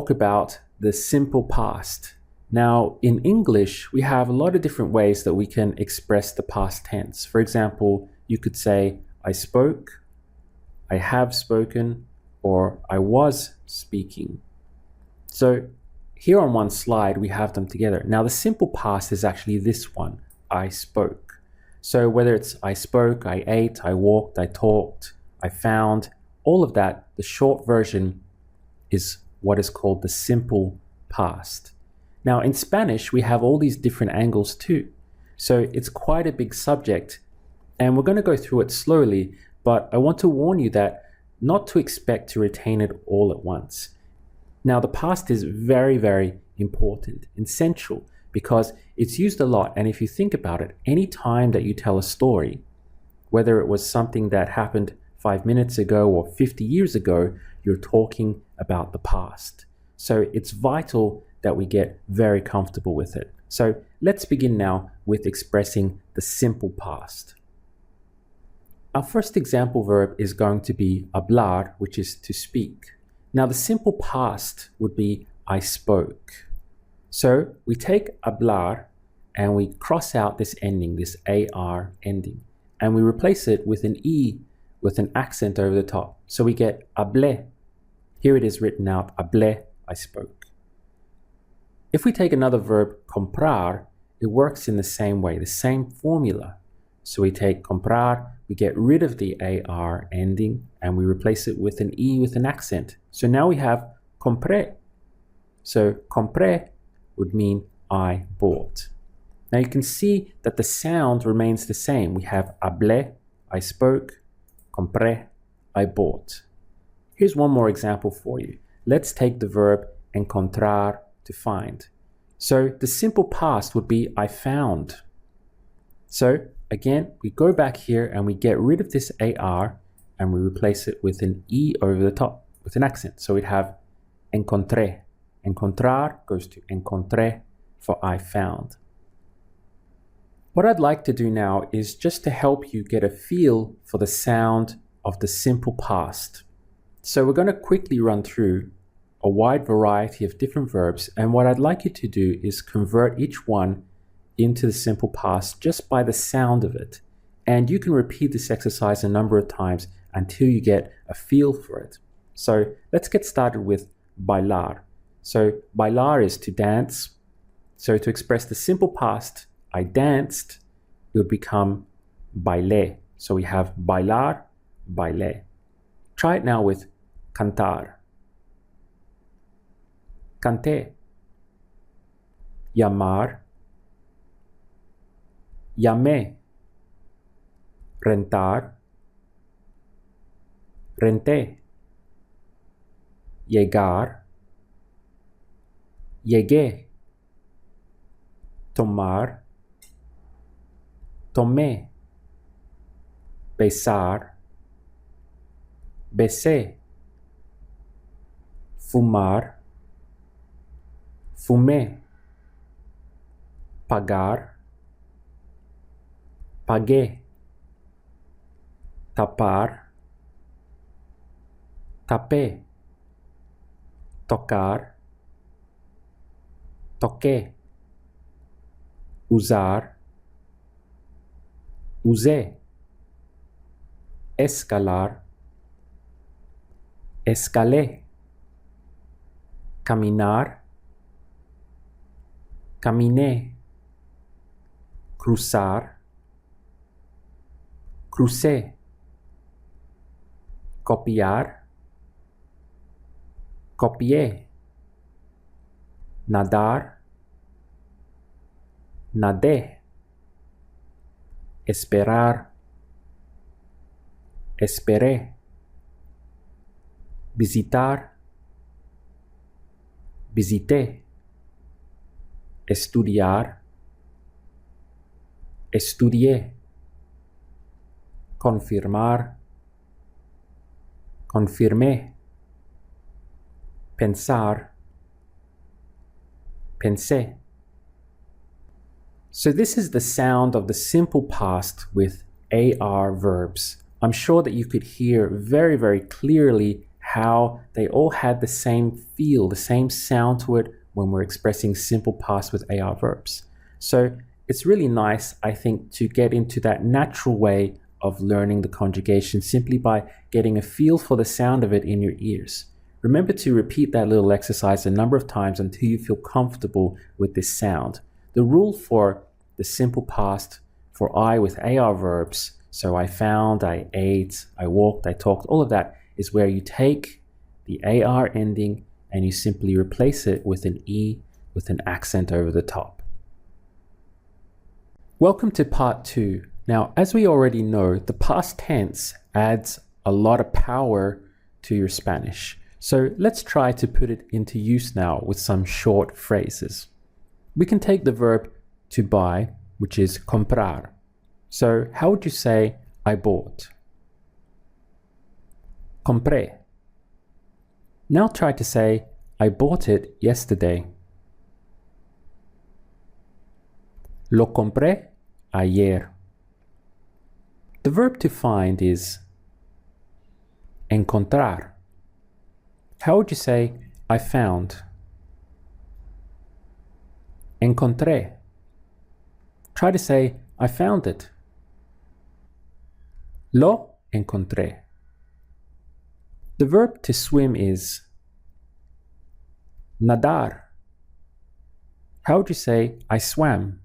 talk about the simple past. Now, in English, we have a lot of different ways that we can express the past tense. For example, you could say, I spoke, I have spoken, or I was speaking. So here on one slide, we have them together. Now, the simple past is actually this one, I spoke. So whether it's I spoke, I ate, I walked, I talked, I found, all of that, the short version is what is called the simple past. Now, in Spanish, we have all these different angles too. So it's quite a big subject, and we're going to go through it slowly, but I want to warn you that not to expect to retain it all at once. Now, the past is very, very important, essential, because it's used a lot. And if you think about it, any time that you tell a story, whether it was something that happened 5 minutes ago or 50 years ago, you're talking about the past. So it's vital that we get very comfortable with it. So let's begin now with expressing the simple past. Our first example verb is going to be hablar, which is to speak. Now, the simple past would be I spoke. So we take hablar and we cross out this ending, this AR ending, and we replace it with an E with an accent over the top. So we get hablé. Here it is written out, hablé, I spoke. If we take another verb, comprar, it works in the same way, the same formula. So we take comprar, we get rid of the AR ending, and we replace it with an E with an accent. So now we have compré. So compré would mean I bought. Now you can see that the sound remains the same. We have hablé, I spoke, compré, I bought. Here's one more example for you. Let's take the verb encontrar, to find. So the simple past would be I found. So again, we go back here and we get rid of this AR and we replace it with an E over the top with an accent. So we'd have encontré. Encontrar goes to encontré for I found. What I'd like to do now is just to help you get a feel for the sound of the simple past. So we're going to quickly run through a wide variety of different verbs, and what I'd like you to do is convert each one into the simple past just by the sound of it. And you can repeat this exercise a number of times until you get a feel for it. So let's get started with bailar. So bailar is to dance. So to express the simple past, I danced, it would become bailé. So we have bailar, bailé. Try it now with cantar. Canté. Llamar. Llamé. Rentar. Renté. Llegar. Llegué. Tomar. Tomé. Besar. Besé. Fumar. Fumé. Pagar. Pagué. Tapar. Tapé. Tocar. Toqué. Usar. Usé. Escalar. Escalé. Caminar. Caminé. Cruzar. Crucé. Copiar. Copié. Nadar. Nadé. Esperar. Esperé. Visitar. Visité. Estudiar. Estudié. Confirmar. Confirmé. Pensar. Pensé. So this is the sound of the simple past with AR verbs. I'm sure that you could hear very, very clearly how they all had the same feel, the same sound to it when we're expressing simple past with AR verbs. So it's really nice, I think, to get into that natural way of learning the conjugation simply by getting a feel for the sound of it in your ears. Remember to repeat that little exercise a number of times until you feel comfortable with this sound. The rule for the simple past for I with AR verbs, so I found, I ate, I walked, I talked, all of that is where you take the AR ending and you simply replace it with an E with an accent over the top. Welcome to part 2. Now, as we already know, the past tense adds a lot of power to your Spanish. So let's try to put it into use now with some short phrases. We can take the verb to buy, which is comprar. So how would you say I bought? Compré. Now try to say I bought it yesterday. Lo compré ayer. The verb to find is encontrar. How would you say I found? Encontré. Try to say I found it. Lo encontré. The verb to swim is nadar. How would you say I swam?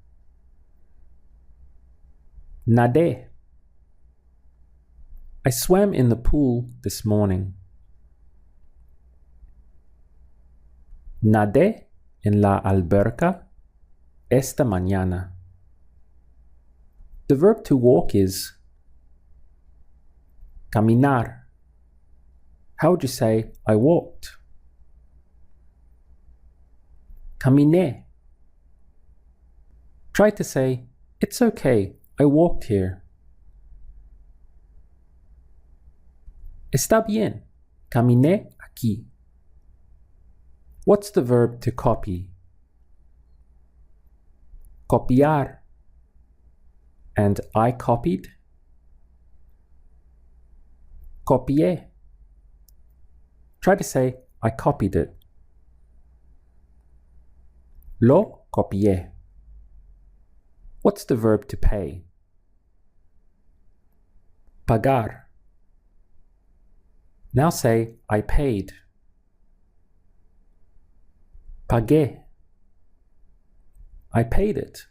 Nadé. I swam in the pool this morning. Nadé en la alberca esta mañana. The verb to walk is caminar. How would you say I walked? Caminé. Try to say it's okay, I walked here. Está bien, caminé aquí. What's the verb to copy? Copiar. And I copied? Copié. Try to say I copied it. Lo copié. What's the verb to pay? Pagar. Now say I paid. Pagué. I paid it.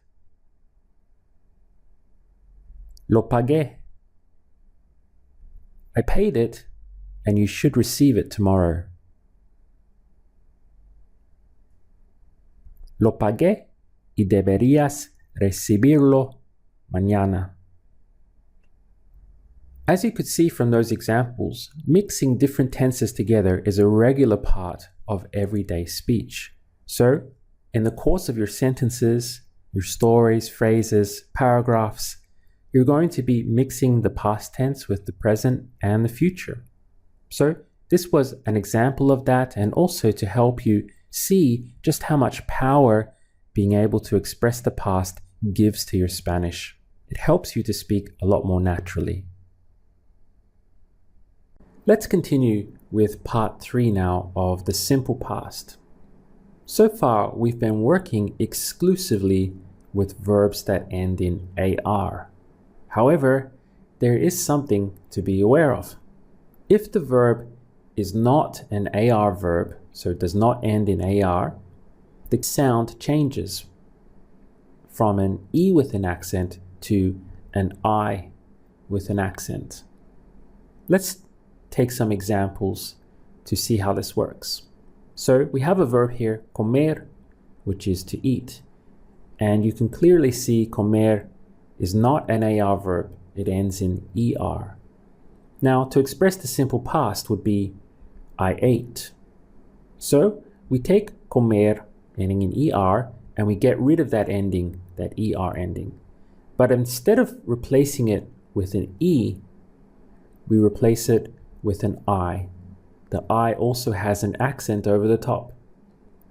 Lo pagué. I paid it, and you should receive it tomorrow. Lo pagué y deberías recibirlo mañana. As you could see from those examples, mixing different tenses together is a regular part of everyday speech. So, in the course of your sentences, your stories, phrases, paragraphs, you're going to be mixing the past tense with the present and the future. So, this was an example of that, and also to help you see just how much power being able to express the past gives to your Spanish. It helps you to speak a lot more naturally. Let's continue with part 3 now of the simple past. So far, we've been working exclusively with verbs that end in AR. However, there is something to be aware of. If the verb is not an AR verb, so it does not end in AR, the sound changes from an E with an accent to an I with an accent. Let's take some examples to see how this works. So we have a verb here, comer, which is to eat. And you can clearly see comer is not an AR verb. It ends in ER. Now, to express the simple past would be I ate. So we take comer, ending in ER, and we get rid of that ending, that ER ending. But instead of replacing it with an E, we replace it with an I. The I also has an accent over the top.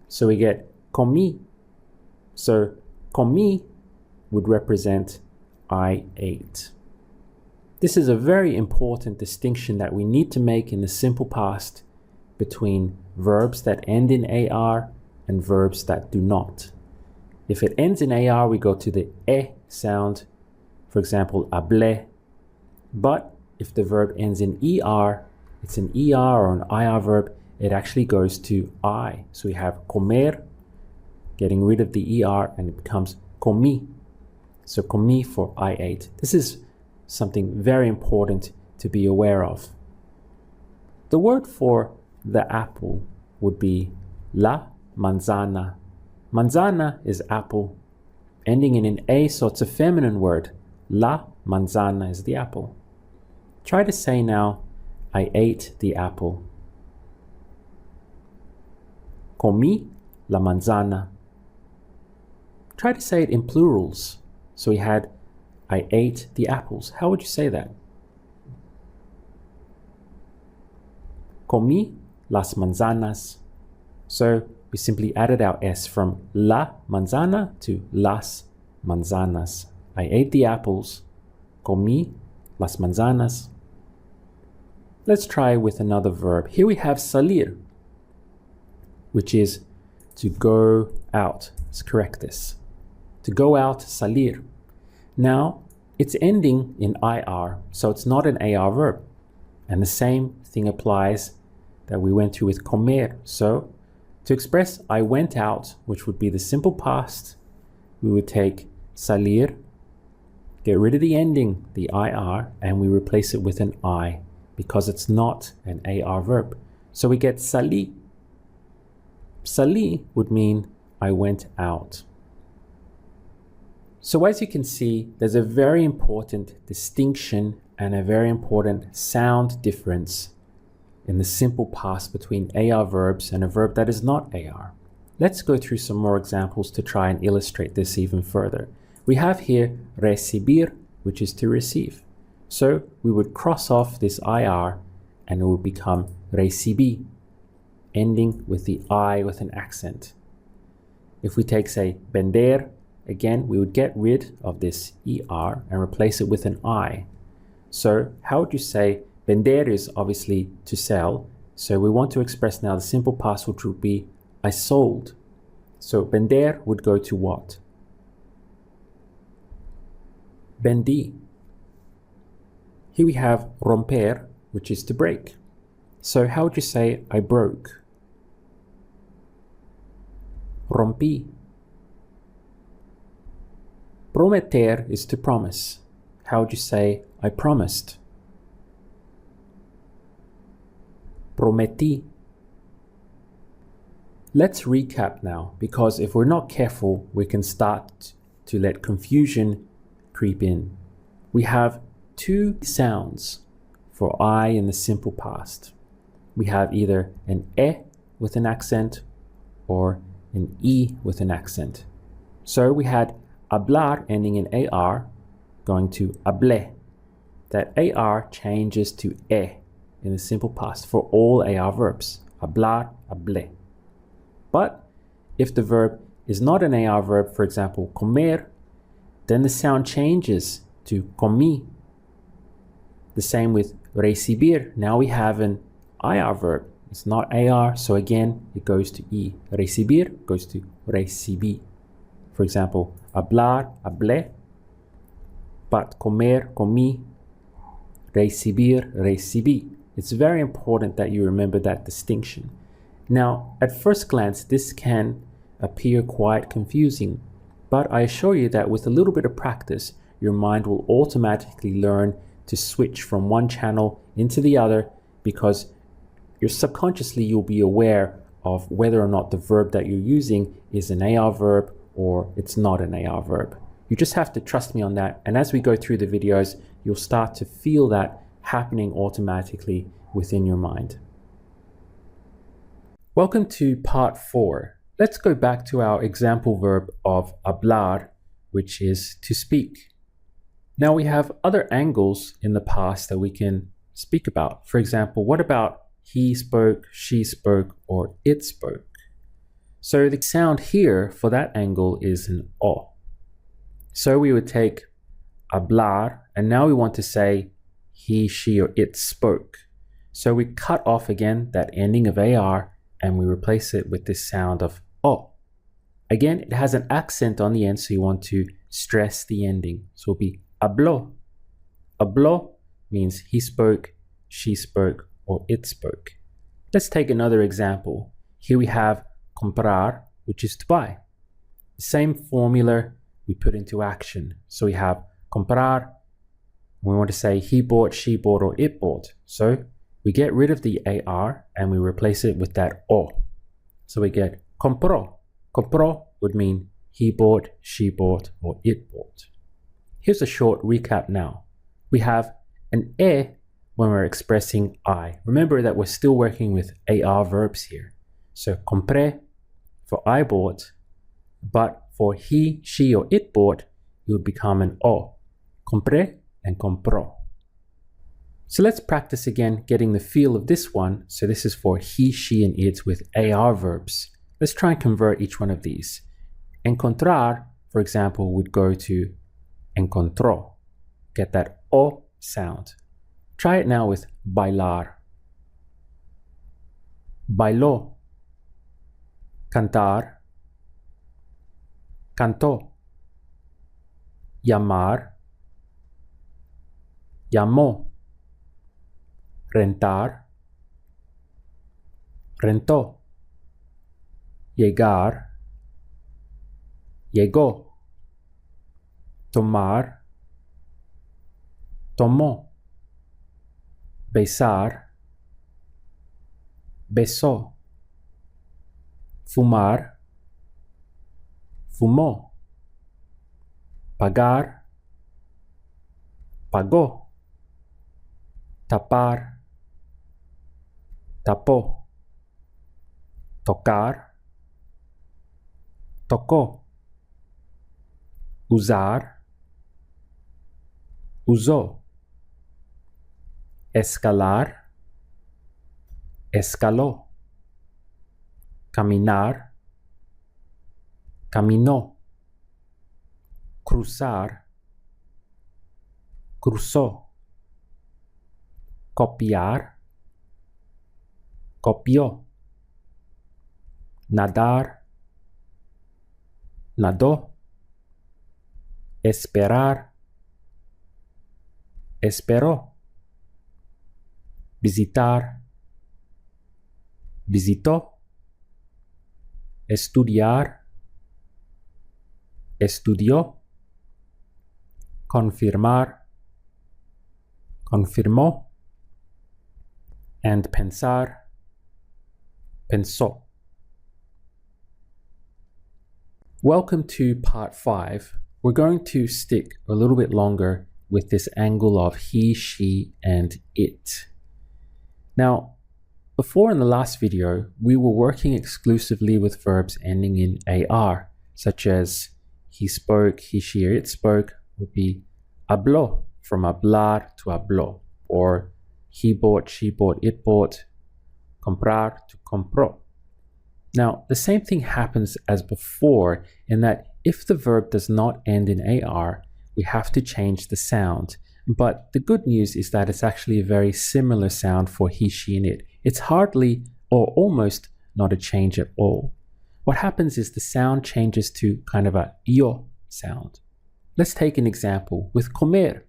So we get comí. So comí would represent I ate. This is a very important distinction that we need to make in the simple past between verbs that end in AR and verbs that do not. If it ends in AR, we go to the E sound, for example, hablé. But if the verb ends in ER, it's an ER or an IR verb, it actually goes to I. So we have comer, getting rid of the ER, and it becomes comí. So comí for I ate. This is something very important to be aware of. The word for the apple would be la manzana. Manzana is apple, ending in an A, so it's a feminine word. La manzana is the apple. Try to say now, I ate the apple. Comí la manzana. Try to say it in plurals. So we had, I ate the apples. How would you say that? Comí las manzanas. So we simply added our S from la manzana to las manzanas. I ate the apples. Comí las manzanas. Let's try with another verb. Here we have salir, which is to go out. Let's correct this. To go out, salir. Now, it's ending in IR, so it's not an AR verb. And the same thing applies that we went through with comer. So, to express I went out, which would be the simple past, we would take salir, get rid of the ending, the IR, and we replace it with an I, because it's not an AR verb. So we get salí. Salí would mean I went out. So as you can see, there's a very important distinction and a very important sound difference in the simple past between AR verbs and a verb that is not AR. Let's go through some more examples to try and illustrate this even further. We have here recibir, which is to receive. So we would cross off this IR and it would become recibí, ending with the I with an accent. If we take, say, vender, again, we would get rid of this ER and replace it with an I. So how would you say, vender is obviously to sell. So we want to express now the simple past, which would be I sold. So vender would go to what? Vendí. Here we have romper, which is to break. So how would you say I broke? Rompí. Prometer is to promise. How would you say I promised? Prometí. Let's recap now, because if we're not careful, we can start to let confusion creep in. We have two sounds for I in the simple past. We have either an E with an accent or an E with an accent. So we had hablar ending in AR going to hablé. That AR changes to E in the simple past for all AR verbs. Hablar, hablé. But if the verb is not an AR verb, for example, comer, then the sound changes to comí. The same with recibir. Now we have an IR verb. It's not AR, so again, it goes to E. Recibir goes to recibí. For example, hablar, hablé, but comer, comí, recibir, recibí. It's very important that you remember that distinction. Now, at first glance, this can appear quite confusing, but I assure you that with a little bit of practice, your mind will automatically learn to switch from one channel into the other, because subconsciously you'll be aware of whether or not the verb that you're using is an AR verb or it's not an AR verb. You just have to trust me on that, and as we go through the videos, you'll start to feel that happening automatically within your mind. Welcome to part 4. Let's go back to our example verb of hablar, which is to speak. Now we have other angles in the past that we can speak about. For example, what about he spoke, she spoke, or it spoke? So the sound here for that angle is an O. So we would take hablar, and now we want to say he, she, or it spoke. So we cut off again that ending of AR and we replace it with this sound of O. Again, it has an accent on the end, so you want to stress the ending. So it'll be habló. Habló means he spoke, she spoke, or it spoke. Let's take another example. Here we have comprar, which is to buy. The same formula we put into action. So we have comprar. We want to say he bought, she bought, or it bought. So we get rid of the AR and we replace it with that O. So we get compró. Compró would mean he bought, she bought, or it bought. Here's a short recap now. We have an E when we're expressing I. Remember that we're still working with AR verbs here. So compré for I bought, but for he, she, or it bought, it would become an O. Compré and compró. So let's practice again getting the feel of this one. So this is for he, she, and it with AR verbs. Let's try and convert each one of these. Encontrar, for example, would go to encontró. Get that O sound. Try it now with bailar. Bailó. Cantar. Cantó. Llamar. Llamó. Rentar. Rentó. Llegar. Llegó. Tomar. Tomó. Besar. Besó. Fumar. Fumó. Pagar. Pagó. Tapar. Tapó. Tocar. Tocó. Usar. Usó. Escalar. Escaló. Caminar. Caminó. Cruzar. Cruzó. Copiar. Copió. Nadar. Nadó. Esperar. Esperó. Visitar. Visitó. Estudiar. Estudió. Confirmar. Confirmó. And pensar. Pensó. Welcome to part 5. We're going to stick a little bit longer with this angle of he, she, and it. Now, before in the last video, we were working exclusively with verbs ending in AR, such as he spoke, he, she, or it spoke would be habló, from hablar to habló, or he bought, she bought, it bought, comprar to compró. Now, the same thing happens as before in that if the verb does not end in AR, we have to change the sound. But the good news is that it's actually a very similar sound for he, she, and it. It's hardly or almost not a change at all. What happens is the sound changes to kind of a yo sound. Let's take an example with comer.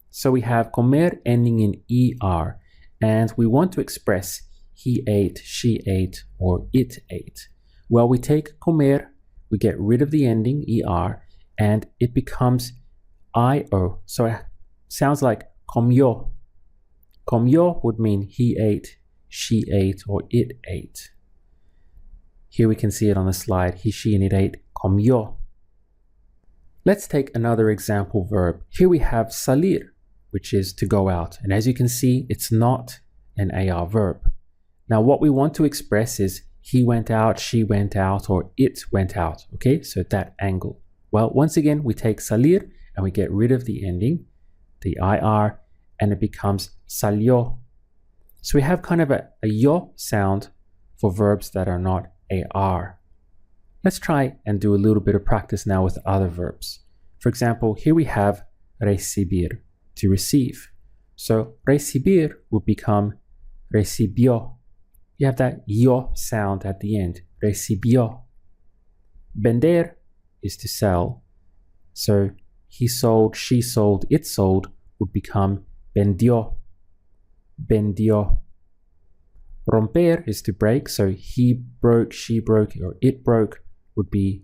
So we have comer ending in ER, and we want to express he ate, she ate, or it ate. Well, we take comer, we get rid of the ending ER, and it becomes IO. So it sounds like comió. Comió would mean he ate, she ate, or it ate. Here we can see it on the slide. He, she, and it ate. Comió. Let's take another example verb. Here we have salir, which is to go out. And as you can see, it's not an AR verb. Now, what we want to express is he went out, she went out, or it went out. Okay, so that angle. Well, once again, we take salir and we get rid of the ending, the IR, and it becomes salió. So we have kind of a yo sound for verbs that are not AR. Let's try and do a little bit of practice now with other verbs. For example, here we have recibir, to receive. So recibir would become recibió. You have that yo sound at the end. Recibió. Vender is to sell. So he sold, she sold, it sold would become vendió. Vendió. Romper is to break. So he broke, she broke, or it broke would be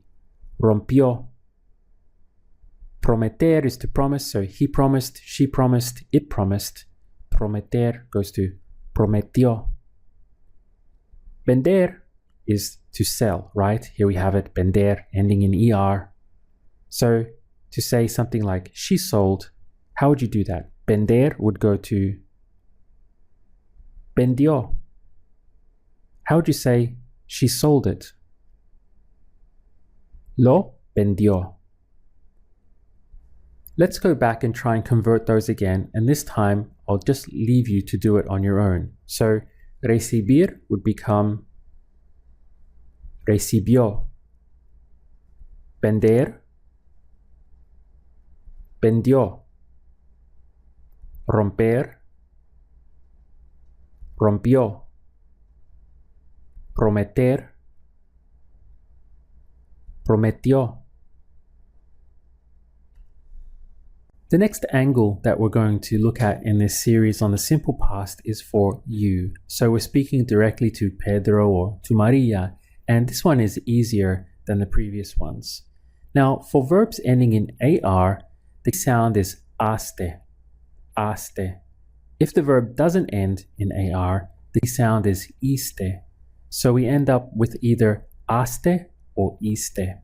rompió. Prometer is to promise. So he promised, she promised, it promised. Prometer goes to prometió. Vender is to sell, right? Here we have it, vender, ending in ER. So to say something like she sold, how would you do that? Vender would go to vendió. How would you say she sold it? Lo vendió. Let's go back and try and convert those again, and this time I'll just leave you to do it on your own. So recibir would become recibió. Vender, vendió. Romper, rompió. Prometer, prometió. The next angle that we're going to look at in this series on the simple past is for you. So we're speaking directly to Pedro or to Maria, and this one is easier than the previous ones. Now, for verbs ending in AR, the sound is aste, aste. If the verb doesn't end in AR, the sound is iste. So we end up with either aste or iste.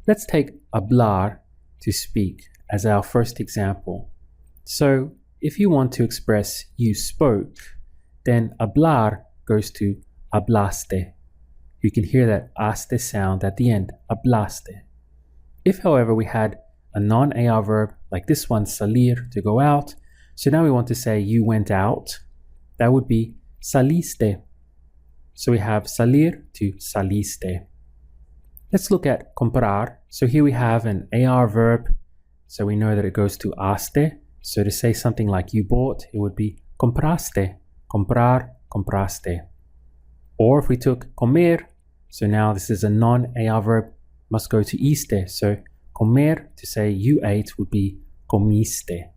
Let's take hablar, to speak, as our first example. So if you want to express you spoke, then hablar goes to hablaste. You can hear that aste sound at the end, hablaste. If, however, we had a non-AR verb like this one, salir, to go out, so now we want to say you went out, that would be saliste. So we have salir to saliste. Let's look at comprar. So here we have an AR verb, so we know that it goes to aste. So to say something like you bought, it would be compraste, comprar, compraste. Or if we took comer, so now this is a non-AR verb, must go to iste. So comer, to say you ate, would be comiste.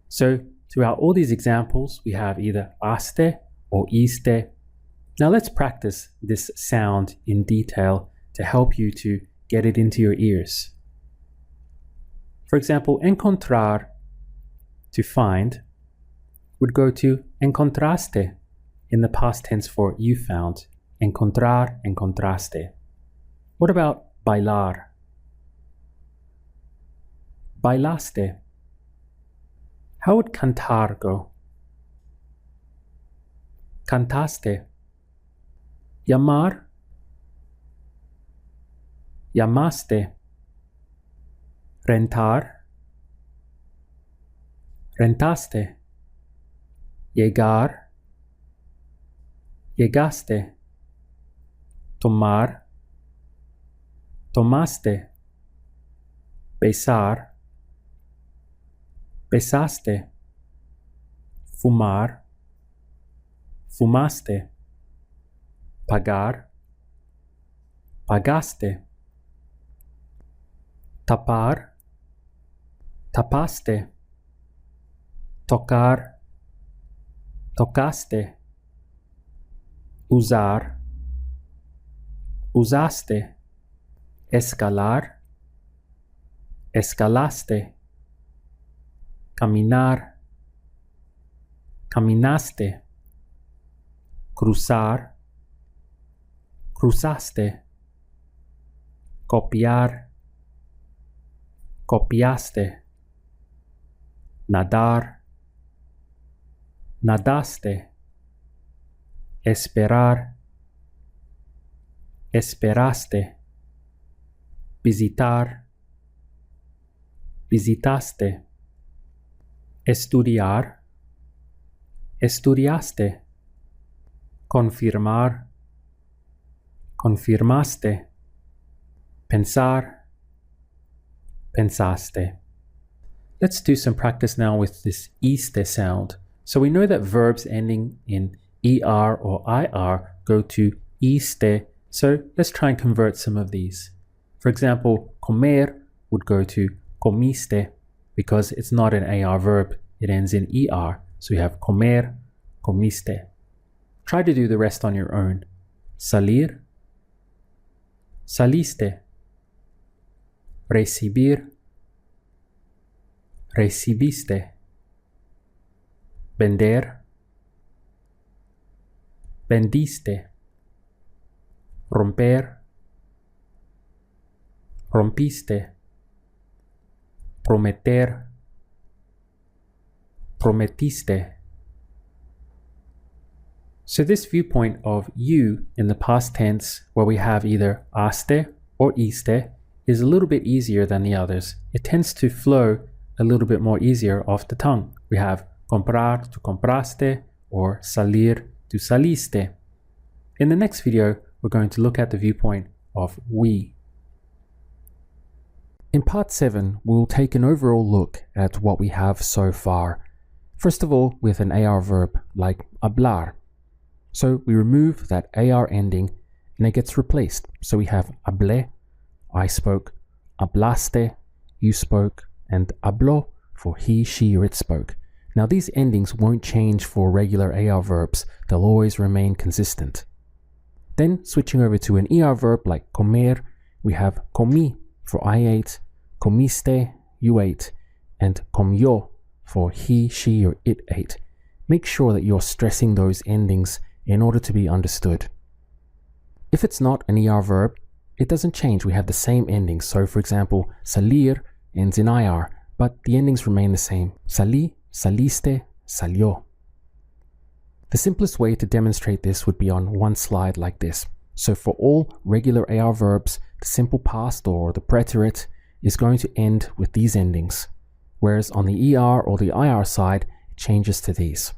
So throughout all these examples, we have either aste or iste. Now let's practice this sound in detail to help you to get it into your ears. For example, encontrar, to find, would go to encontraste in the past tense for you found. Encontrar, encontraste. What about bailar? Bailaste. How would cantar go? Cantaste. Llamar. Llamaste. Rentar. Rentaste. Llegar. Llegaste. Tomar. Tomaste. Besar. Besaste. Fumar. Fumaste. Pagar. Pagaste. Tapar. Tapaste. Tocar. Tocaste. Usar. Usaste. Escalar. Escalaste. Caminar. Caminaste. Cruzar. Cruzaste. Copiar. Copiaste. Nadar. Nadaste. Esperar. Esperaste. Visitar. Visitaste. Estudiar. Estudiaste. Confirmar. Confirmaste. Pensar. Pensaste. Let's do some practice now with this iste sound. So we know that verbs ending in er or ir go to iste, so let's try and convert some of these. For example, comer would go to comiste because it's not an AR verb, it ends in er. So we have comer, comiste. Try to do the rest on your own. Salir, saliste. Recibir, recibiste. Vender, vendiste. Romper, rompiste. Prometer, prometiste. So this viewpoint of you in the past tense, where we have either aste or iste, is a little bit easier than the others. It tends to flow a little bit more easier off the tongue. We have comprar to compraste or salir to saliste. In the next video, we're going to look at the viewpoint of we. In part 7, we'll take an overall look at what we have so far. First of all, with an AR verb like hablar. So we remove that AR ending and it gets replaced. So we have hablé, I spoke, hablaste, you spoke, and habló for he, she, or it spoke. Now these endings won't change for regular AR verbs, they'll always remain consistent. Then switching over to an ER verb like comer, we have comí for I ate, comiste, you ate, and comió for he, she, or it ate. Make sure that you're stressing those endings in order to be understood. If it's not an ER verb, it doesn't change. We have the same endings. So for example, salir ends in IR, but the endings remain the same. Salí, saliste, salió. The simplest way to demonstrate this would be on one slide like this. So for all regular AR verbs, the simple past or the preterite is going to end with these endings, whereas on the ER or the IR side, it changes to these.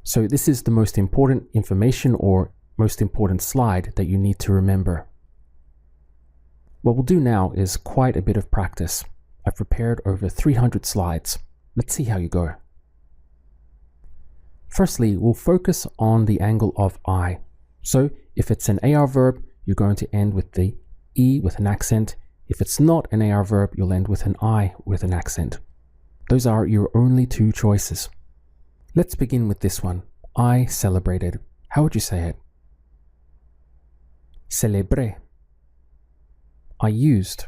So this is the most important information or most important slide that you need to remember. What we'll do now is quite a bit of practice. I've prepared over 300 slides. Let's see how you go. Firstly, we'll focus on the angle of I. So if it's an AR verb, you're going to end with the E with an accent. If it's not an AR verb, you'll end with an I with an accent. Those are your only two choices. Let's begin with this one. I celebrated. How would you say it? Celebré. I used.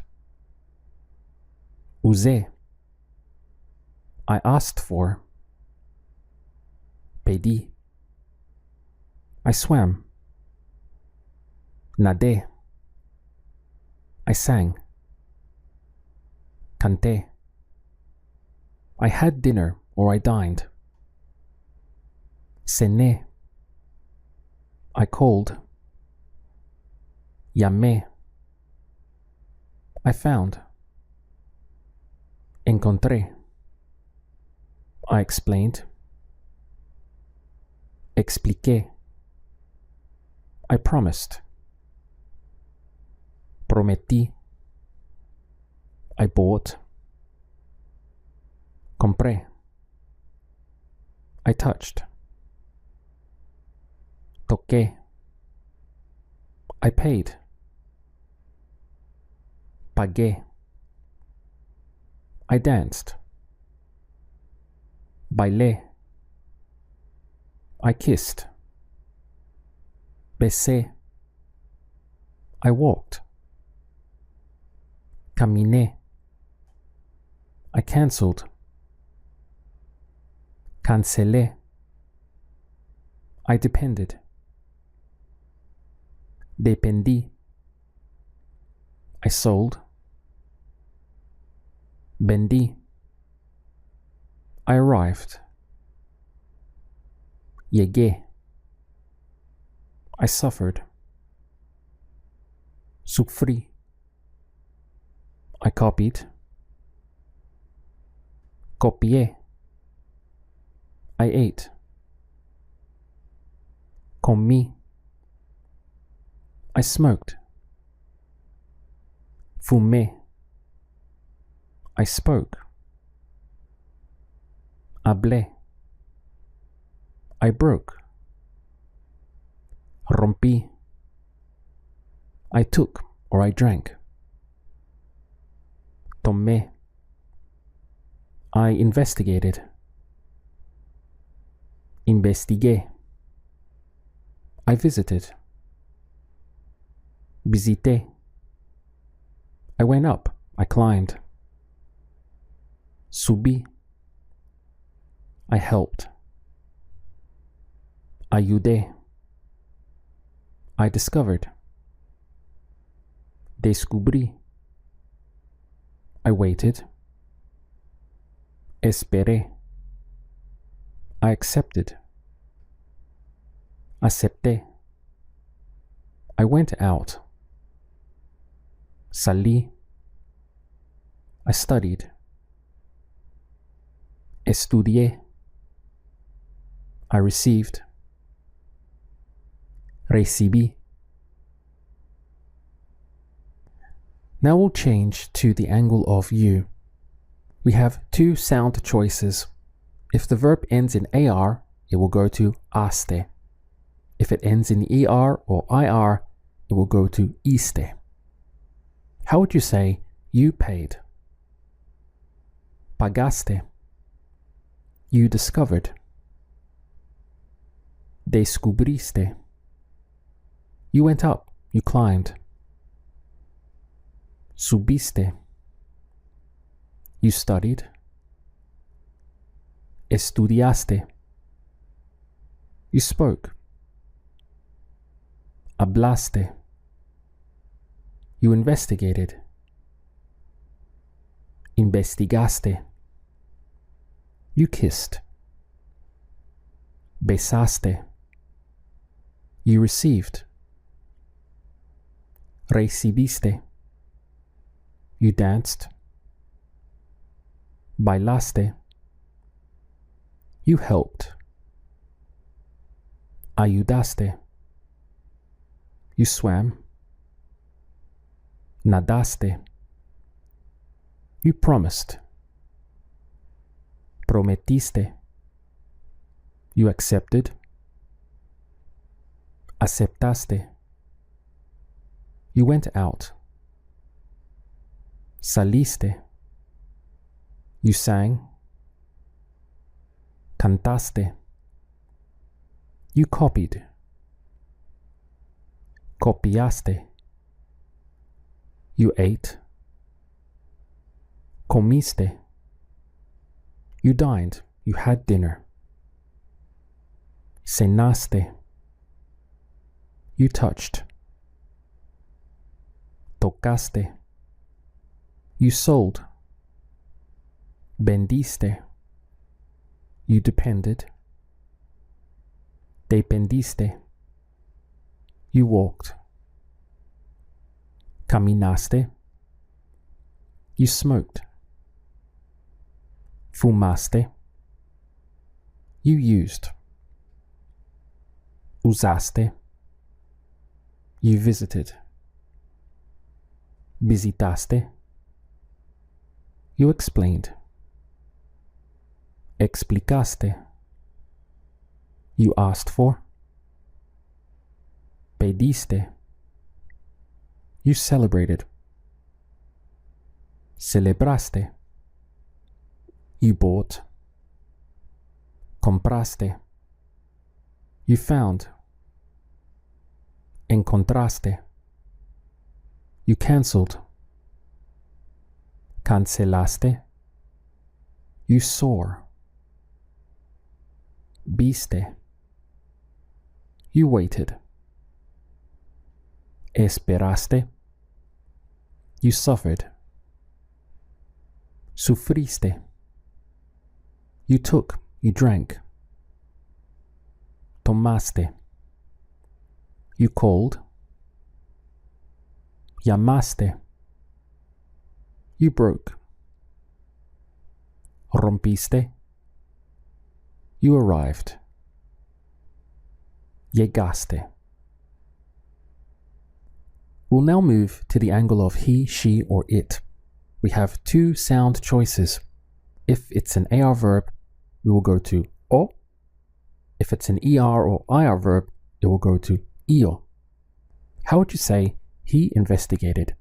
Usé. I asked for. Pedí. I swam. Nadé. I sang. Canté. I had dinner or I dined. Cené. I called. Llamé. I found. Encontré. I explained. Expliqué. I promised. Prometí. I bought. Compré. I touched. Toqué. I paid. Pagué. I danced. Bailé. I kissed. Besé. I walked. Caminé. I cancelled. Cancelé. I depended. Dependí. I sold. Vendí. I arrived. Llegué. I suffered. Sufrí. I copied. Copié. I ate. Comí. I smoked. Fumé. I spoke. Hablé. I broke. Rompí. I took or I drank. Tomé. I investigated. Investigué. I visited. Visité. I went up. I climbed. Subí. I helped. Ayudé. I discovered. Descubrí. I waited. Esperé. I accepted. Acepté. I went out. Salí. I studied. Estudié. I received. Recibí. Now we'll change to the angle of you. We have two sound choices. If the verb ends in AR, it will go to aste. If it ends in ER or IR, it will go to iste. How would you say you paid? Pagaste. You discovered. Descubriste. You went up, you climbed. Subiste. You studied. Estudiaste. You spoke. Hablaste. You investigated. Investigaste. You kissed. Besaste. You received. Recibiste. You danced. Bailaste. You helped. Ayudaste. You swam. Nadaste. You promised. Prometiste. You accepted. Aceptaste. You went out. Saliste. You sang. Cantaste. You copied. Copiaste. You ate. Comiste. You dined. You had dinner. Cenaste. You touched. Tocaste. You sold. Vendiste. You depended. Dependiste. You walked. Caminaste. You smoked. Fumaste. You used. Usaste. You visited. Visitaste. You explained. Explicaste. You asked for. Pediste. You celebrated. Celebraste. You bought. Compraste. You found. Encontraste. You cancelled. Cancelaste. You saw. Viste. You waited. Esperaste. You suffered. Sufriste. You took. You drank. Tomaste. You called. Llamaste. You broke. Rompiste. You arrived. Llegaste. We'll now move to the angle of he, she, or it. We have two sound choices. If it's an AR verb, we will go to o. If it's an ER or IR verb, it will go to io. How would you say he investigated?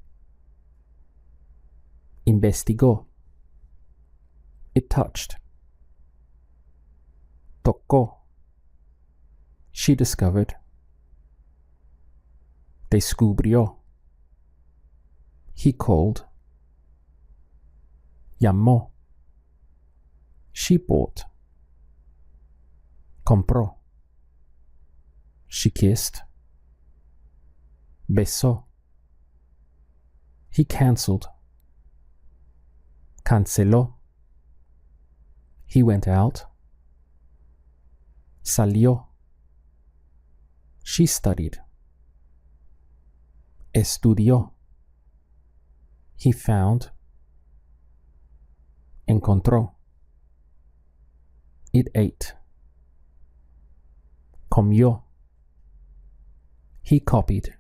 Investigó. It touched. Tocó. She discovered. Descubrió. He called. Llamó. She bought. Compró. She kissed. Besó. He cancelled. Canceló. He went out. Salió. She studied. Estudió. He found. Encontró. It ate. Comió. He copied.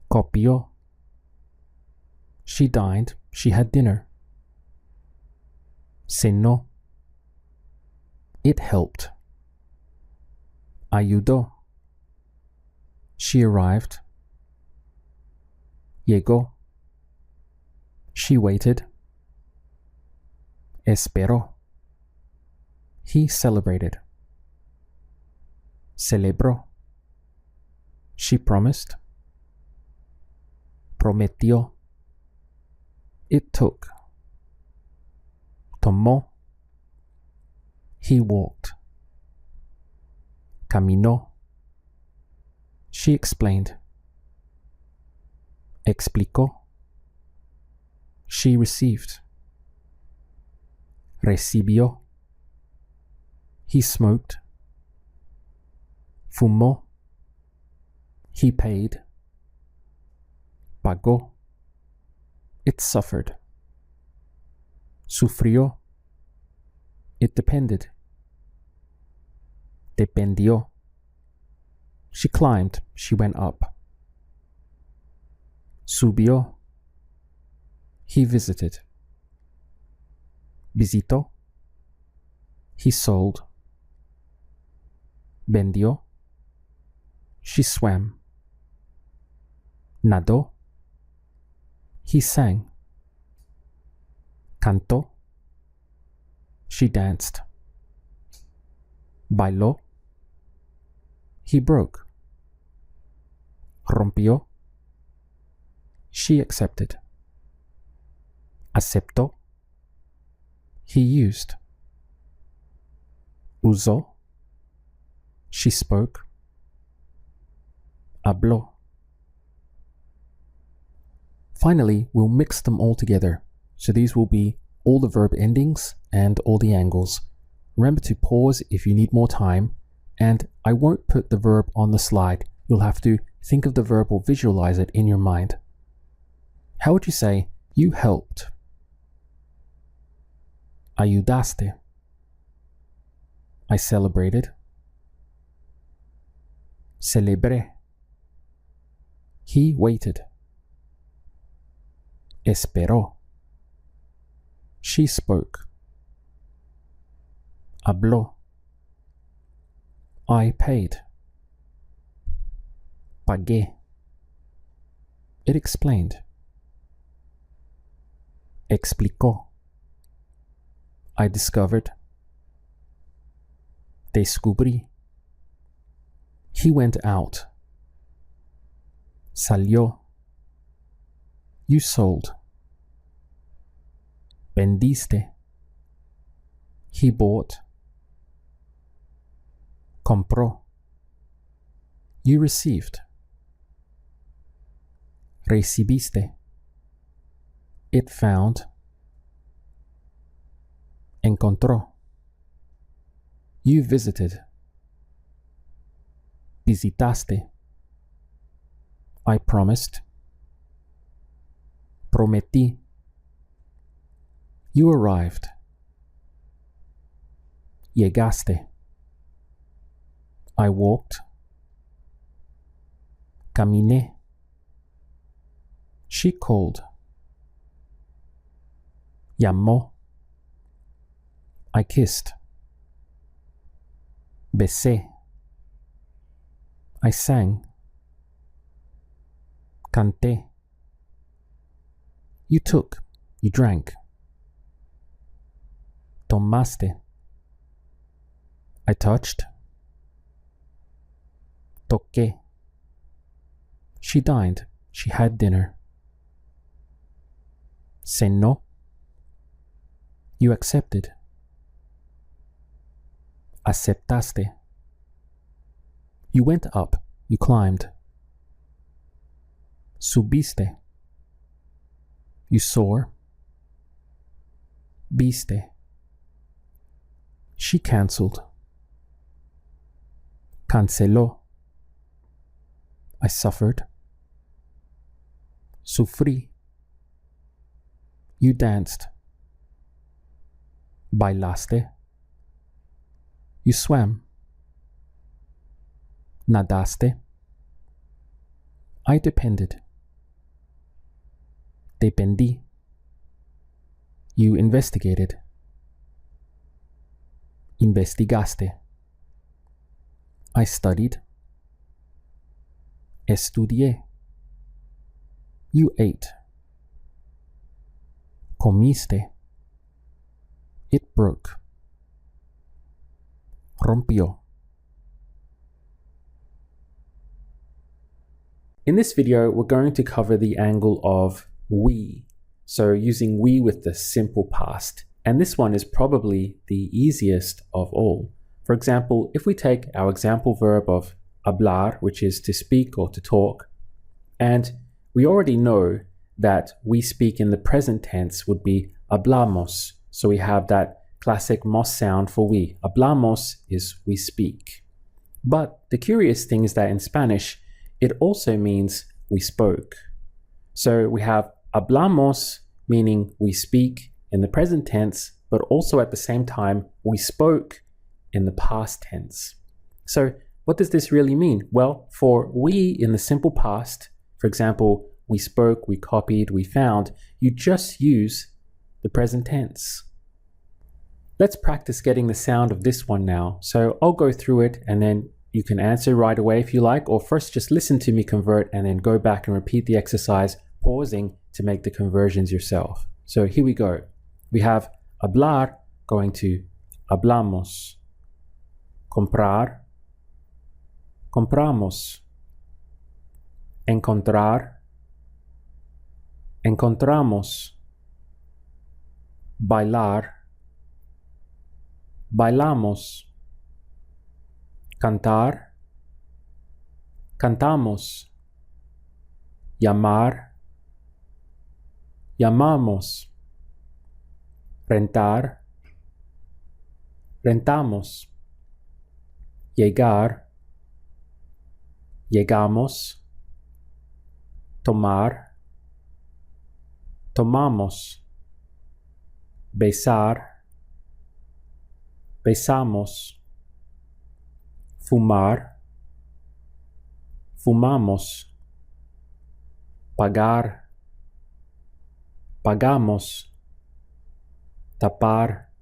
Copió. She dined. She had dinner. Cenó. It helped. Ayudó. She arrived. Llegó. She waited. Esperó. He celebrated. Celebró. She promised. Prometió. It took. Tomó. He walked. Caminó. She explained. Explicó. She received. Recibió. He smoked. Fumó. He paid. Pagó. It suffered. Sufrió. It depended. Dependió. She climbed. She went up. Subió. He visited. Visitó. He sold. Vendió. She swam. Nadó. He sang. Cantó. She danced. Bailó. He broke. Rompió. She accepted. Aceptó. He used. Usó. She spoke. Habló. Finally, we'll mix them all together. So these will be all the verb endings and all the angles. Remember to pause if you need more time, and I won't put the verb on the slide. You'll have to think of the verb or visualize it in your mind. How would you say, you helped? Ayudaste. I celebrated. Celebré. He waited. Esperó. She spoke. Habló. I paid. Pagué. It explained. Explicó. I discovered. Descubrí. He went out. Salió. You sold. Vendiste. He bought. Compró. You received. Recibiste. It found. Encontró. You visited. Visitaste. I promised. Prometí. You arrived. Llegaste. I walked. Caminé. She called. Llamó. I kissed. Besé. I sang. Canté. You took. You drank. Tomaste. I touched. Toqué. She dined. She had dinner. Cenó. You accepted. Aceptaste. You went up. You climbed. Subiste. You soar. Viste. She cancelled. Canceló. I suffered. Sufrí. You danced. Bailaste. You swam. Nadaste. I depended. Dependí. You investigated. Investigaste. I studied. Estudié. You ate. Comiste. It broke. Rompió. In this video, we're going to cover the angle of we. So using we with the simple past. And this one is probably the easiest of all. For example, if we take our example verb of hablar, which is to speak or to talk, and we already know that we speak in the present tense would be hablamos. So we have that classic mos sound for we. Hablamos is we speak. But the curious thing is that in Spanish, it also means we spoke. So we have hablamos, meaning we speak in the present tense, but also at the same time, we spoke in the past tense. So what does this really mean? Well, for we in the simple past, for example, we spoke, we copied, we found, you just use the present tense. Let's practice getting the sound of this one now. So I'll go through it and then you can answer right away if you like, or first just listen to me convert and then go back and repeat the exercise, pausing to make the conversions yourself. So here we go. We have hablar going to hablamos. Comprar, compramos. Encontrar, encontramos. Bailar, bailamos. Cantar, cantamos. Llamar, llamamos. Rentar, rentamos. Llegar, llegamos. Tomar, tomamos. Besar, besamos. Fumar, fumamos. Pagar, pagamos. Tapar,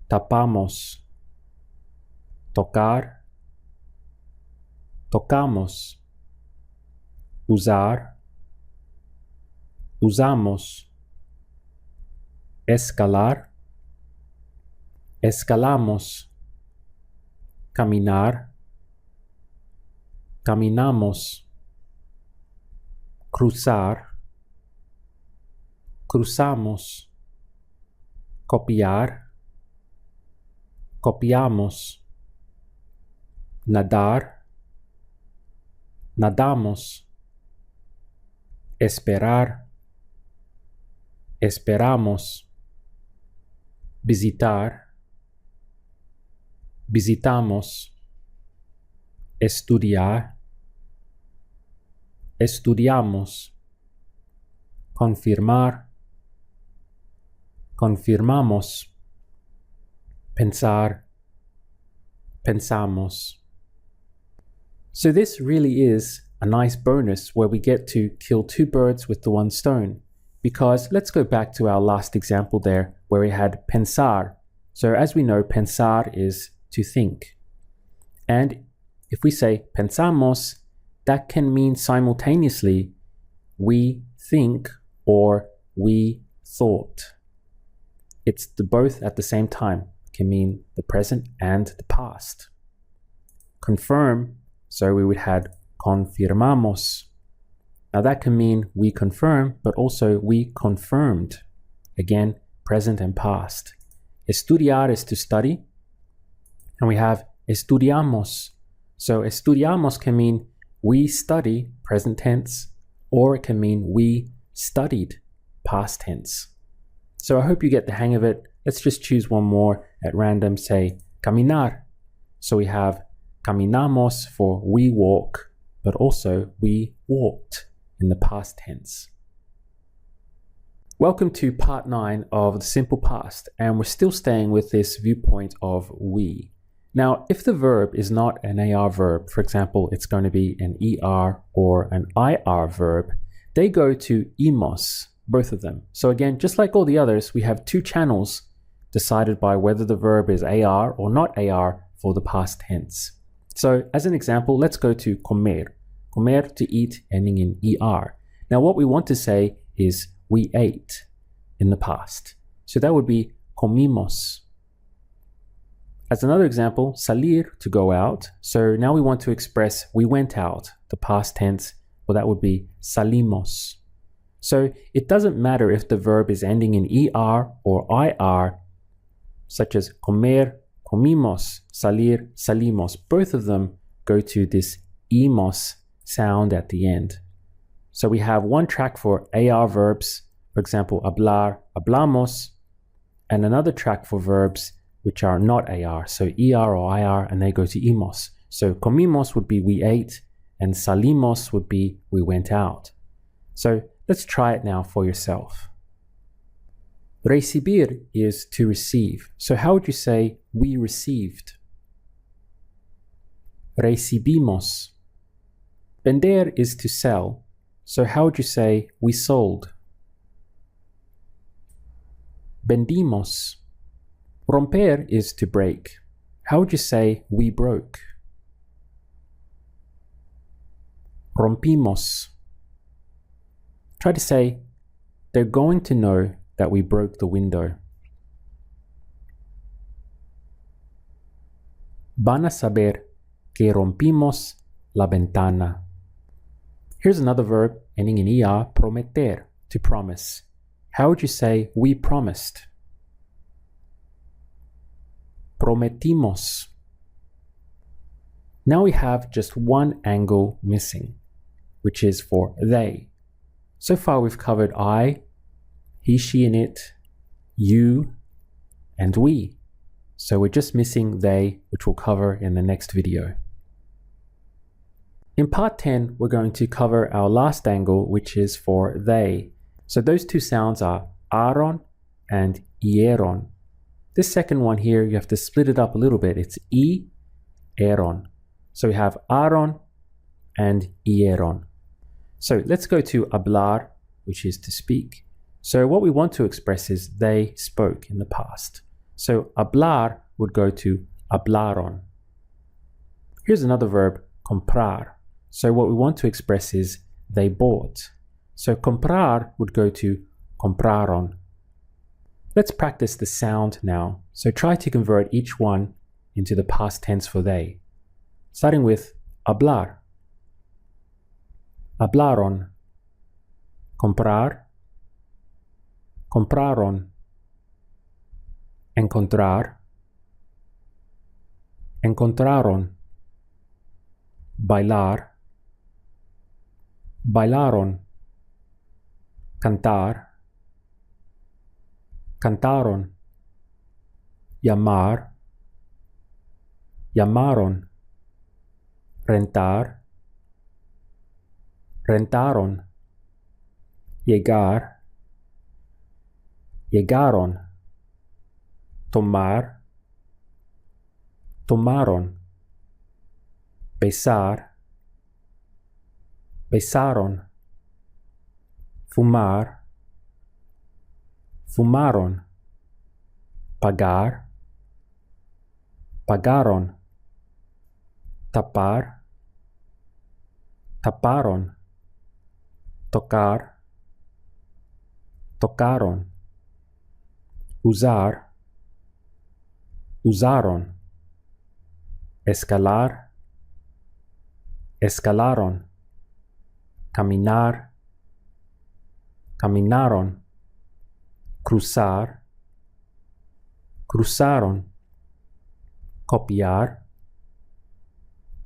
tapamos. Tocar, tocamos. Usar, usamos. Escalar, escalamos. Caminar, caminamos. Cruzar, cruzamos. Copiar, copiamos. Nadar, nadamos. Esperar, esperamos. Visitar, visitamos. Estudiar, estudiamos. Confirmar, confirmamos. Pensar, pensamos. So this really is a nice bonus where we get to kill two birds with the one stone. Because let's go back to our last example there where we had pensar. So as we know, pensar is to think. And if we say pensamos, that can mean simultaneously we think or we thought. It's the both at the same time. It can mean the present and the past. Confirm, so we would have confirmamos. Now that can mean we confirm, but also we confirmed. Again, present and past. Estudiar is to study, and we have estudiamos. So estudiamos can mean we study, present tense, or it can mean we studied, past tense. So I hope you get the hang of it. Let's just choose one more at random, say caminar. So we have caminamos for we walk, but also we walked in the past tense. Welcome to part 9 of the simple past, and we're still staying with this viewpoint of we. Now, if the verb is not an AR verb, for example, it's going to be an ER or an IR verb, they go to imos, both of them. So again, just like all the others, we have two channels decided by whether the verb is AR or not AR for the past tense. So as an example, let's go to comer. Comer, to eat, ending in ER. Now what we want to say is we ate in the past. So that would be comimos. As another example, salir, to go out. So now we want to express we went out, the past tense. Well, that would be salimos. So it doesn't matter if the verb is ending in ER or IR, such as comer, comimos, salir, salimos. Both of them go to this imos sound at the end. So we have one track for AR verbs, for example, hablar, hablamos, and another track for verbs which are not AR, so ER or IR, and they go to imos. So comimos would be we ate, and salimos would be we went out. So let's try it now for yourself. Recibir is to receive. So how would you say we received? Recibimos. Vender is to sell. So how would you say we sold? Vendimos. Romper is to break. How would you say we broke? Rompimos. Try to say, they're going to know that we broke the window. Van a saber que rompimos la ventana. Here's another verb ending in ER, prometer, to promise. How would you say we promised? Prometimos. Now we have just one angle missing, which is for they. So far we've covered I, he, she, and it, you, and we. So we're just missing they, which we'll cover in the next video. In part 10, we're going to cover our last angle, which is for they. So those two sounds are aron and ieron. This second one here, you have to split it up a little bit. It's I, eron. So we have aron and ieron. So let's go to hablar, which is to speak. So what we want to express is they spoke in the past. So hablar would go to hablaron. Here's another verb, comprar. So what we want to express is they bought. So comprar would go to compraron. Let's practice the sound now. So try to convert each one into the past tense for they. Starting with hablar. Hablaron. Comprar. Compraron. Encontrar. Encontraron. Bailar. Bailaron. Cantar. Cantaron. Llamar. Llamaron. Rentar. Rentaron. Llegar. Llegaron. Tomar. Tomaron. Besar. Besaron. Fumar. Fumaron. Pagar. pagaron, tapar, taparon, tocar, tocaron, usar, usaron, escalar, escalaron, caminar, caminaron, cruzar, cruzaron, copiar,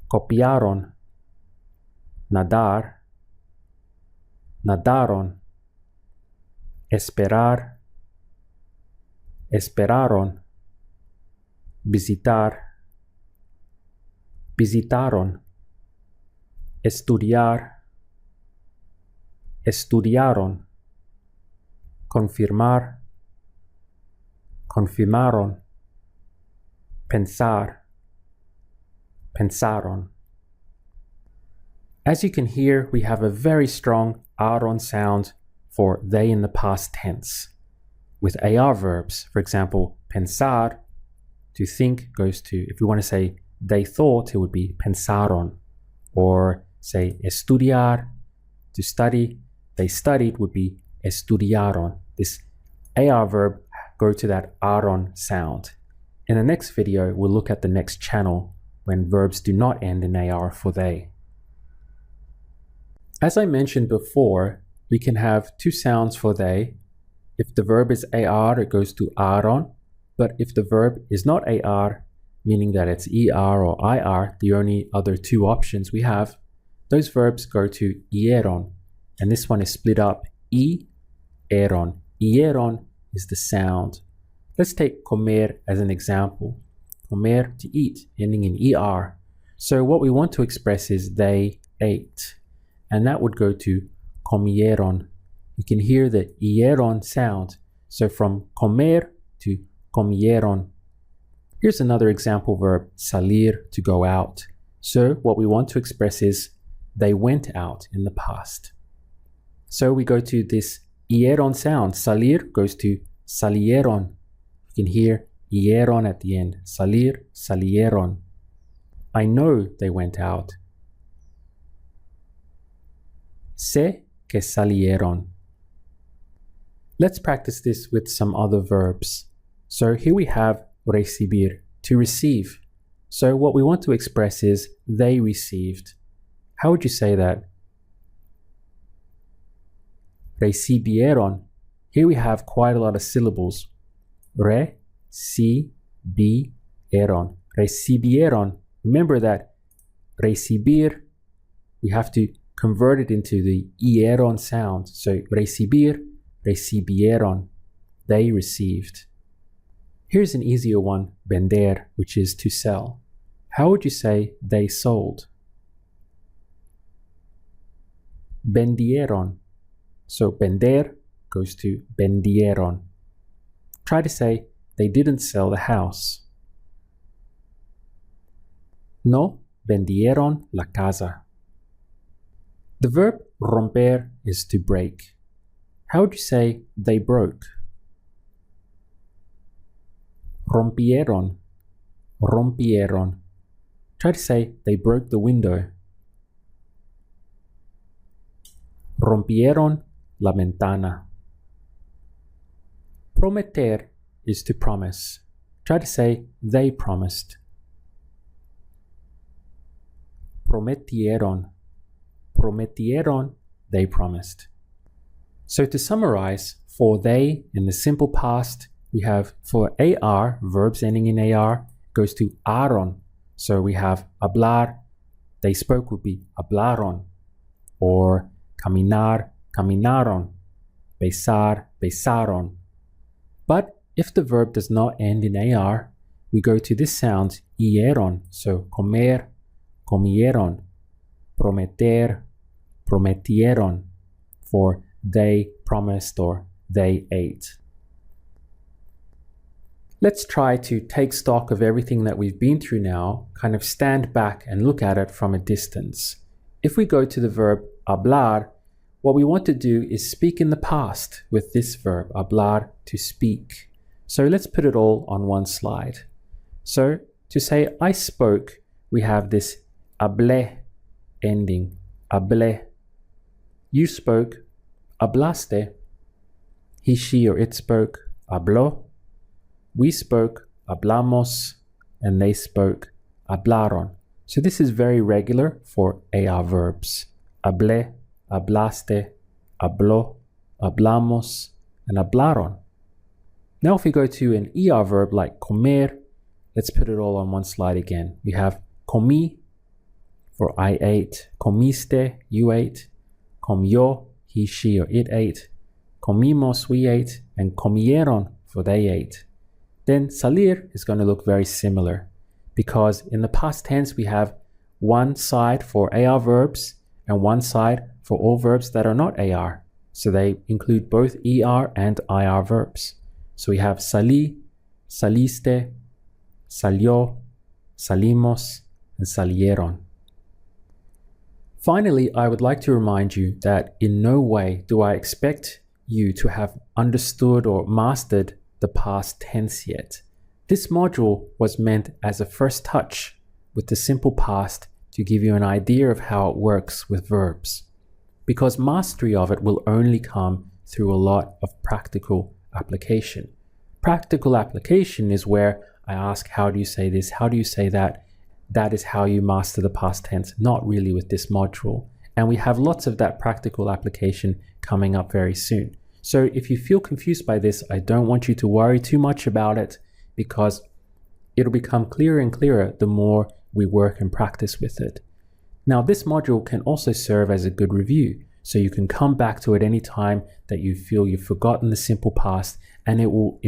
copiaron, nadar, nadaron, esperar, esperaron, visitar, visitaron, estudiar, estudiaron, confirmar, confirmaron, pensar, pensaron. As you can hear, we have a very strong aron sound for they in the past tense. With AR verbs, for example, pensar, to think, goes to, if we want to say they thought, it would be pensaron. Or say estudiar, to study, they studied, would be estudiaron. This AR verb go to that aron sound. In the next video, we'll look at the next channel when verbs do not end in AR for they. As I mentioned before, we can have two sounds for they. If the verb is AR, it goes to aron. But if the verb is not AR, meaning that it's ER or IR, the only other two options we have, those verbs go to ieron. And this one is split up, eron. Ieron is the sound. Let's take comer as an example. Comer, to eat, ending in ER. So what we want to express is they ate. And that would go to comieron. You can hear the ieron sound. So from comer to comieron. Here's another example verb, salir, to go out. So what we want to express is they went out in the past. So we go to this ieron sound. Salir goes to salieron. You can hear ieron at the end. Salir, salieron. I know they went out. Sé que salieron. Let's practice this with some other verbs. So here we have recibir, to receive. So what we want to express is they received. How would you say that? Recibieron. Here we have quite a lot of syllables. Re, si, bi, eron. Recibieron. Remember that recibir, we have to convert it into the ieron sound. So recibir, recibieron. They received. Here's an easier one, vender, which is to sell. How would you say they sold? Vendieron. So vender goes to vendieron. Try to say they didn't sell the house. No vendieron la casa. The verb romper is to break. How would you say they broke? Rompieron. Rompieron. Try to say they broke the window. Rompieron la ventana. Prometer is to promise. Try to say they promised. Prometieron. Prometieron, they promised. So to summarize, for they in the simple past, we have for AR, verbs ending in AR, goes to aron. So we have hablar, they spoke would be hablaron. Or caminar, caminaron. Besar, besaron. But if the verb does not end in AR, we go to this sound, ieron. So comer, comieron. Prometer, prometieron. For they promised or they ate. Let's try to take stock of everything that we've been through now, kind of stand back and look at it from a distance. If we go to the verb hablar, what we want to do is speak in the past with this verb, hablar, to speak. So let's put it all on one slide. So To say I spoke, we have this hablé ending. Hablé. You spoke. Hablaste. He, she, or it spoke. Habló. We spoke. Hablamos. And they spoke. Hablaron. So this is very regular for AR verbs. Hablé, hablaste, habló, hablamos, and hablaron. Now if we go to an ER verb like comer, let's put it all on one slide again. We have comí for I ate, comiste, you ate, comió, he, she, or it ate, comimos, we ate, and comieron for they ate. Then salir is going to look very similar because in the past tense we have one side for AR verbs and one side for all verbs that are not AR. So they include both ER and IR verbs. So we have salí, saliste, salió, salimos, and salieron. Finally, I would like to remind you that in no way do I expect you to have understood or mastered the past tense yet. This module was meant as a first touch with the simple past to give you an idea of how it works with verbs, because mastery of it will only come through a lot of practical application. Practical application is where I ask, how do you say this? How do you say that? That is how you master the past tense, not really with this module. And we have lots of that practical application coming up very soon. So if you feel confused by this, I don't want you to worry too much about it because it'll become clearer and clearer the more we work and practice with it. Now, this module can also serve as a good review, so you can come back to it any time that you feel you've forgotten the simple past, and it will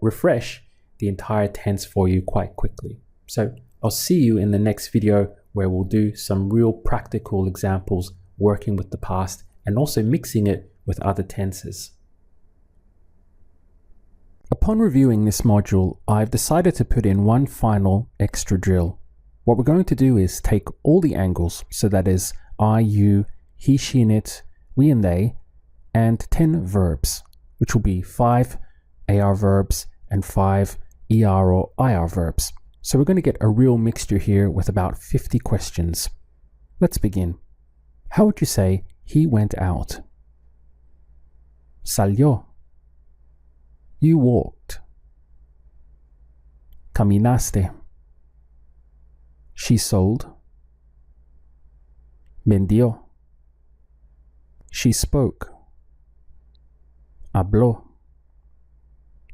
refresh the entire tense for you quite quickly. So I'll see you in the next video where we'll do some real practical examples working with the past and also mixing it with other tenses. Upon reviewing this module, I've decided to put in one final extra drill. What we're going to do is take all the angles, so that is I, you, he, she, and it, we and they, and 10 verbs, which will be 5 AR verbs and 5 ER or IR verbs. So we're going to get a real mixture here with about 50 questions. Let's begin. How would you say he went out? Salió. You walked. Caminaste. She sold. Vendió. She spoke. Habló.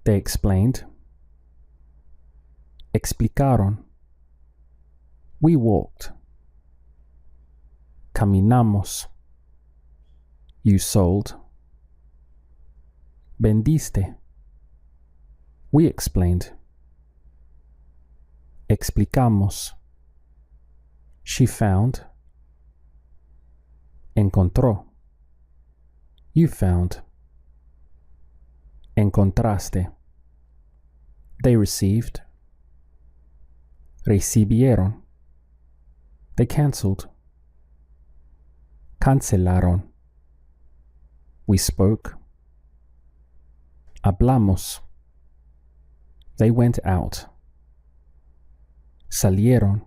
They explained. Explicaron. We walked. Caminamos. You sold. Vendiste. We explained. Explicamos. She found. Encontró. You found. Encontraste. They received. Recibieron. They cancelled. Cancelaron. We spoke. Hablamos. They went out. Salieron.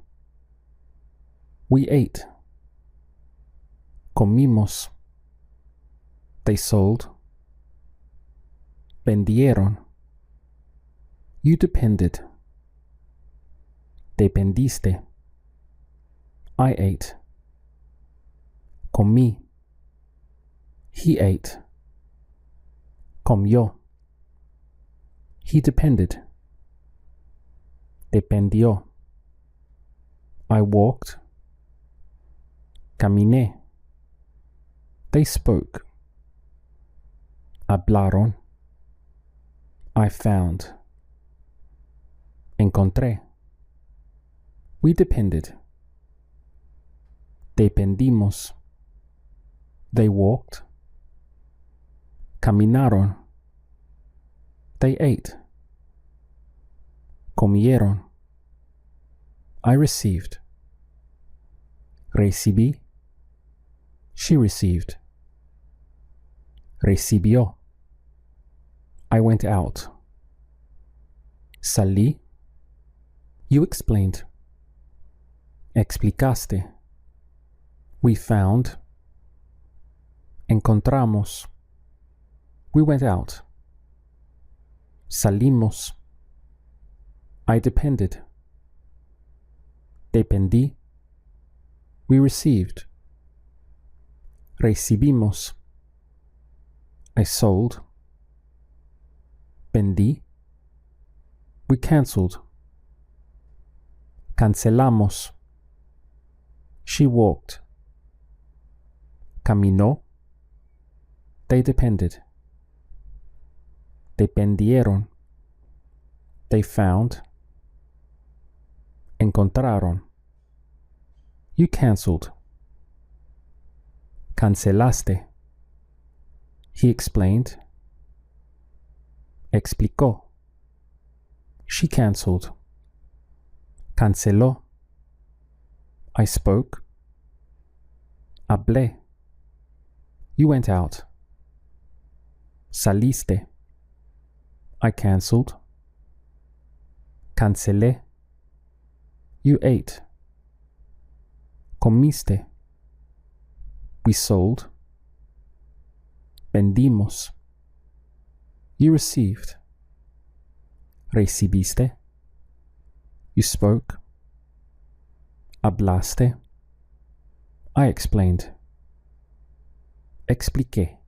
We ate. Comimos. They sold. Vendieron. You depended. Dependiste. I ate. Comí. He ate. Comió. He depended. Dependió. I walked. Caminé. They spoke. Hablaron. I found. Encontré. We depended. Dependimos. They walked. Caminaron. They ate. Comieron. I received. Recibí. She received. Recibió. I went out. Salí. You explained. Explicaste. We found. Encontramos. We went out. Salimos. I depended. Dependí. We received. Recibimos. I sold. Vendí. We cancelled. Cancelamos. She walked. Caminó. They depended. Dependieron. They found. Encontraron. You cancelled. Cancelaste. He explained. Explicó. She cancelled. Canceló. I spoke. Hablé. You went out. Saliste. I cancelled. Cancelé. You ate. Comiste. We sold. Vendimos. You received. Recibiste. You spoke. Hablaste. I explained. Expliqué.